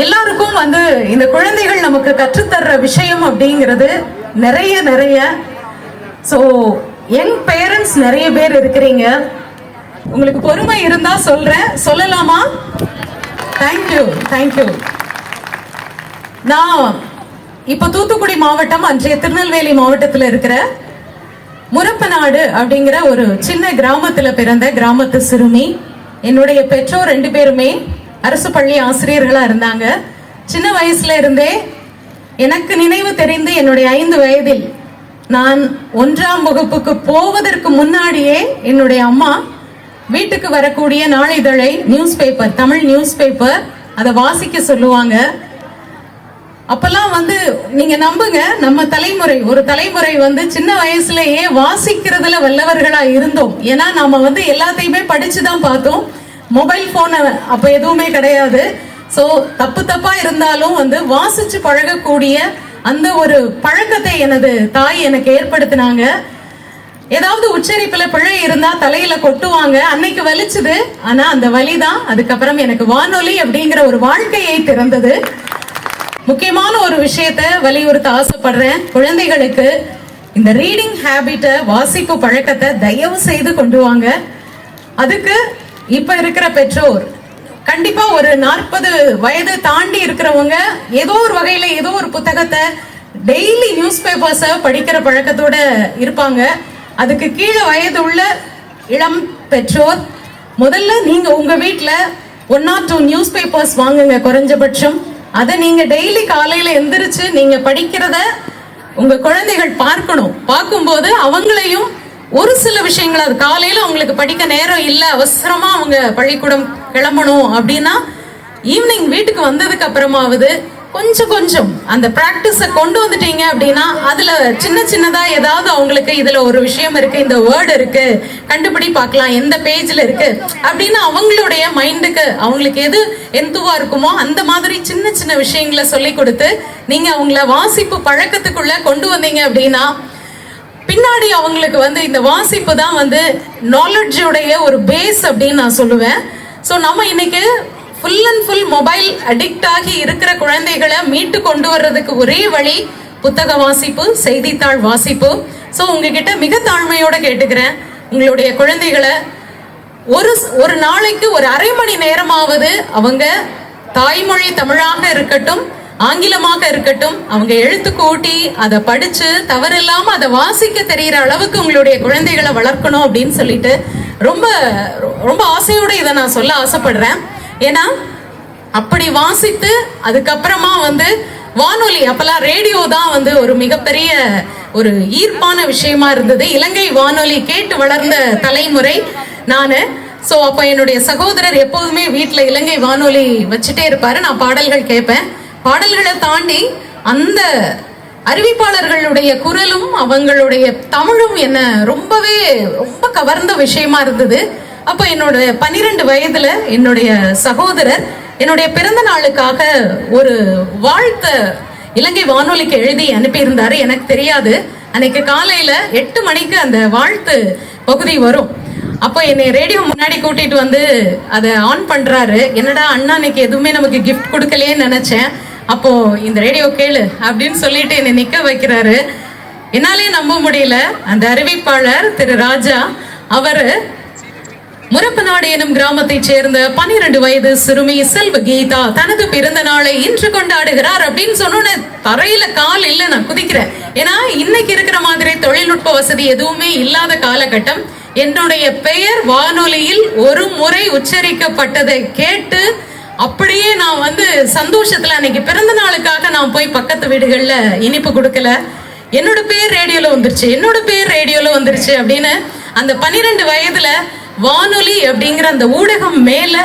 எல்லாருக்கும் இந்த குழந்தைகள் நமக்கு கற்றுத்தர்ற விஷயம் அப்படிங்கிறது நிறைய சோ யங் பேரண்ட்ஸ் நிறைய பேர் இருக்கிறீங்க. உங்களுக்கு பொறுமை இருந்தா சொல்றேன், சொல்லலாமா? தேங்க்யூ. நான் இப்ப தூத்துக்குடி மாவட்டம், அன்றைய திருநெல்வேலி மாவட்டத்தில் இருக்கிற முரப்பநாடு அப்படிங்கிற ஒரு சின்ன கிராமத்துல பிறந்த கிராமத்து சிறுமி. என்னுடைய பெற்றோர் 2 பேருமே அரசு பள்ளி ஆசிரியர்களா இருந்தாங்க. சின்ன வயசுல இருந்தே எனக்கு நினைவு தெரிந்து என்னுடைய 5 வயதில் நான் 1ஆம் வகுப்புக்கு போவதற்கு முன்னாடியே என்னுடைய அம்மா வீட்டுக்கு வரக்கூடிய நாளிதழை, newspaper, Tamil newspaper, அதை வாசிக்க சொல்லுவாங்க. அப்பெல்லாம் நீங்க நம்புங்க, நம்ம தலைமுறை, ஒரு தலைமுறை சின்ன வயசுலயே வாசிக்கிறதுல வல்லவர்களா இருந்தோம். ஏன்னா நாம எல்லாத்தையுமே படிச்சுதான் பார்த்தோம். மொபைல் போன் அப்ப எதுவுமே கிடையாது. சோ தப்பா இருந்தாலும் வாசிச்சு பழகக்கூடிய அந்த ஒரு பழக்கத்தை எனது தாய் எனக்கு ஏற்படுத்தினாங்க. ஏதாவது உச்சரிப்புல பிழை இருந்தா தலையில கொட்டுவாங்க. அன்னைக்கு வலிச்சுது, ஆனா அந்த வலிதான் அதுக்கப்புறம் எனக்கு வானொலி அப்படிங்கிற ஒரு வாழ்க்கையை திறந்தது. முக்கியமான ஒரு விஷயத்தை வலியுறுத்த ஆசைப்படுறேன். குழந்தைகளுக்கு இந்த ரீடிங் ஹேபிட்ட, வாசிப்பு பழக்கத்தை தயவு செய்து கொண்டு வாங்க. அதுக்கு இப்ப இருக்கிற பெற்றோர் கண்டிப்பா ஒரு 40 வயது தாண்டி இருக்கிறவங்க ஏதோ ஒரு வகையில ஏதோ ஒரு புத்தகத்தை, டெய்லி நியூஸ் பேப்பர்ஸ படிக்கிற பழக்கத்தோட இருப்பாங்க. அதுக்கு கீழே வயது உள்ள இளம் பெற்றோர், முதல்ல நீங்க உங்க வீட்டுல 1 or 2 நியூஸ் பேப்பர்ஸ் வாங்குங்க குறைஞ்சபட்சம். அதை நீங்க டெய்லி காலையில எந்திரிச்சு நீங்க படிக்கிறத உங்க குழந்தைகள் பார்க்கணும். பார்க்கும்போது அவங்களையும் ஒரு சில விஷயங்கள், அது காலையில அவங்களுக்கு படிக்க நேரம் இல்லை, அவசரமா அவங்க பள்ளிக்கூடம் கிளம்பணும் அப்படின்னா ஈவினிங் வீட்டுக்கு வந்ததுக்கு அப்புறமாவது கொஞ்சம் அந்த பிராக்டிஸ கொண்டு வந்துட்டீங்க அப்படின்னா அதுல சின்னதா ஏதாவது அவங்களுக்கு இதுல ஒரு விஷயம் இருக்கு, இந்த வேர்டு இருக்கு, கண்டுபிடி பார்க்கலாம், எந்த பேஜ்ல இருக்கு அப்படின்னு அவங்களுடைய மைண்டுக்கு அவங்களுக்கு எது எந்துவா இருக்குமோ அந்த மாதிரி சின்ன விஷயங்களை சொல்லி கொடுத்து நீங்க அவங்கள வாசிப்பு பழக்கத்துக்குள்ள கொண்டு வந்தீங்க அப்படின்னா பின்னாடி அவங்களுக்கு இந்த வாசிப்பு தான் நாலெட்ஜுடைய ஒரு பேஸ் அப்படின்னு நான் சொல்லுவேன். ஸோ நம்ம இன்னைக்கு full and full mobile addict ஆகி இருக்கிற குழந்தைகளை மீட்டு கொண்டு வர்றதுக்கு ஒரே வழி புத்தக வாசிப்பு, செய்தித்தாள் வாசிப்பு. ஸோ உங்ககிட்ட மிக தாழ்மையோட கேட்டுக்கிறேன், உங்களுடைய குழந்தைகளை ஒரு நாளைக்கு ஒரு அரை மணி நேரமாவது அவங்க தாய்மொழி தமிழாக இருக்கட்டும், ஆங்கிலமாக இருக்கட்டும், அவங்க எழுத்து கூட்டி அதை படிச்சு தவறில்லாம அதை வாசிக்க தெரிகிற அளவுக்கு உங்களுடைய குழந்தைகளை வளர்க்கணும் அப்படின்னு சொல்லிட்டு ரொம்ப ஆசையோட இதை நான் சொல்ல ஆசைப்படுறேன். ஏன்னா அப்படி வாசித்து அதுக்கப்புறமா வானொலி, அப்பெல்லாம் ரேடியோ தான் ஒரு மிகப்பெரிய ஒரு ஈர்ப்பான விஷயமா இருந்தது. இலங்கை வானொலி கேட்டு வளர்ந்த தலைமுறை நானு. ஸோ அப்போ என்னுடைய சகோதரர் எப்போதுமே வீட்டில் இலங்கை வானொலி வச்சுட்டே இருப்பாரு. நான் பாடல்கள் கேட்பேன். பாடல்களை தாண்டி அந்த அறிவிப்பாளர்களுடைய குரலும் அவங்களுடைய தமிழும் என்ன ரொம்ப கவர்ந்த விஷயமா இருந்தது. அப்ப என்னோட 12 வயதுல என்னுடைய சகோதரர் என்னுடைய பிறந்த நாளுக்காக ஒரு வாழ்த்து இலங்கை வானொலிக்கு எழுதி அனுப்பியிருந்தாரு. எனக்கு தெரியாது. அன்னைக்கு காலையில 8 மணிக்கு அந்த வாழ்த்து பகுதி வரும். அப்போ என்னை ரேடியோ முன்னாடி கூட்டிட்டு அதை ஆன் பண்றாரு. என்னடா அண்ணா இன்னைக்கு எதுவுமே நமக்கு கிஃப்ட் கொடுக்கலையேன்னு நினைச்சேன். அப்போ இந்த ரேடியோ கேளு அப்படின்னு சொல்லிட்டு என்னை நிக்க வைக்கிறாரு. என்னாலே நம்ப முடியல. அந்த அறிவிப்பாளர் திரு ராஜா, அவரு முரப்பநாடு எனும் கிராமத்தை சேர்ந்த 12 வயது சிறுமி செல்வ கீதா தனது பிறந்த நாளை இன்று கொண்டாடுகிறார் அப்படின்னு சொன்னோன்னு தரையில கால் இல்லை, நான் குதிக்கிறேன். ஏன்னா இன்னைக்கு இருக்கிற மாதிரி தொழில்நுட்ப வசதி எதுவுமே இல்லாத காலகட்டம். என்னுடைய பெயர் வானொலியில் ஒரு முறை உச்சரிக்கப்பட்டதை கேட்டு அப்படியே நான் சந்தோஷத்துல, அன்னைக்கு பிறந்த நாளுக்காக நான் போய் பக்கத்து வீடுகள்ல இனிப்பு கொடுக்கல, என்னோட பேர் ரேடியோல வந்துருச்சு அப்படின்னு அந்த 12 வயதுல வானொலி அப்படிங்கிற அந்த ஊடகம் மேல